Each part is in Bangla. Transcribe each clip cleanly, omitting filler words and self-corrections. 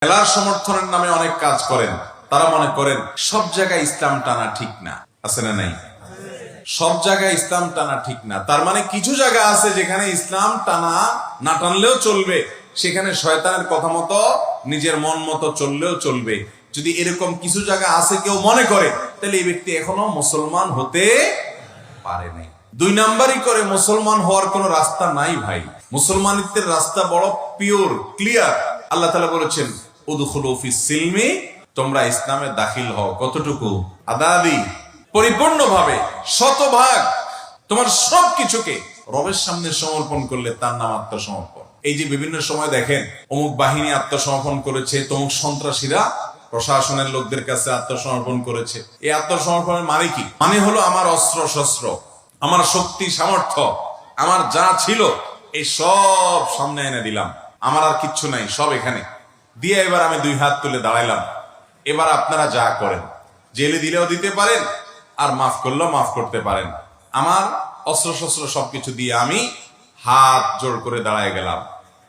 খেলার সমর্থনের নামে অনেক কাজ করেন। তারা মনে করেন সব জায়গায় ইসলাম টানা ঠিক না, আছে না নাই? সব জায়গায় ইসলাম টানা ঠিক না, তার মানে কিছু জায়গা আছে যেখানে ইসলাম টানা না টানলেও চলবে, সেখানে শয়তানের কথা মতো নিজের মন মতো চললেও চলবে। যদি এরকম কিছু জায়গা আছে কেউ মনে করে, তাহলে এই ব্যক্তি এখনো মুসলমান হতে পারে নাই। দুই নাম্বারই করে মুসলমান হওয়ার কোনো রাস্তা নাই ভাই। মুসলমানিত্বের রাস্তা বড় পিওর, ক্লিয়ার। আল্লাহ তাআলা বলেছেন উদখুলু ফিস সিলমি, তোমরা ইসলামে দাখিল হও। কতটুকু? আদাদি, পরিপূর্ণভাবে, শতভাগ। তোমার সবকিছুকে রবের সামনে সমর্পণ করলে তার নাম আত্মসমর্পণ। এই যে বিভিন্ন সময় দেখেন অমুক বাহিনী আত্মসমর্পণ করেছে, তমুক সন্ত্রাসীরা প্রশাসনের লোকদের কাছে আত্মসমর্পণ করেছে। এই আত্মসমর্পণের মানে কি? মানে হলো আমার অস্ত্র শস্ত্র, আমার শক্তি সামর্থ্য, আমার যা ছিল এই সব সামনে এনে দিলাম, আমার আর কিচ্ছু নাই, সব এখানে দিয়ে এবার আমি দুই হাত তুলে দাঁড়াইলাম। এবার আপনারা যা করেন, জেলে দিলেও দিতে পারেন, আর মাফ করলেও মাফ করতে পারেন। আমার অস্ত্র শস্ত্র সবকিছু দিয়ে আমি হাত জোড় করে দাঁড়ায় গেলাম।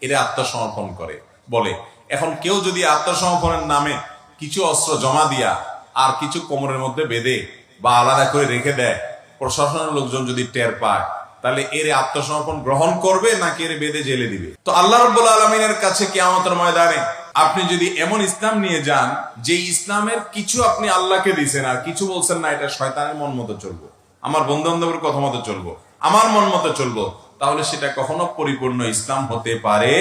এরা আত্মসমর্পণ করে বলে। এখন কেউ যদি আত্মসমর্পণের নামে কিছু অস্ত্র জমা দিয়া আর কিছু কোমরের মধ্যে বেঁধে বা আলাদা করে রেখে দেয়, প্রশাসনের লোকজন যদি টের পায়, তাহলে এর আত্মসমর্পণ গ্রহণ করবে নাকি এর বেঁধে জেলে দিবে? তো আল্লাহ রাব্বুল আলামিনের কাছে কিয়ামতের ময়দানে আপনি যদি এমন ইসলাম নিয়ে যান যে ইসলামের কিছু আপনি আল্লাহকে দিয়েছেন আর কিছু বলছেন না এটা শয়তানের মন মতো চলবো, আমার বন্ধু বান্ধবের কথা মতো চলবো, আমার মন মতো চলবো, তাহলে সেটা কখনো পরিপূর্ণ ইসলাম হতে পারে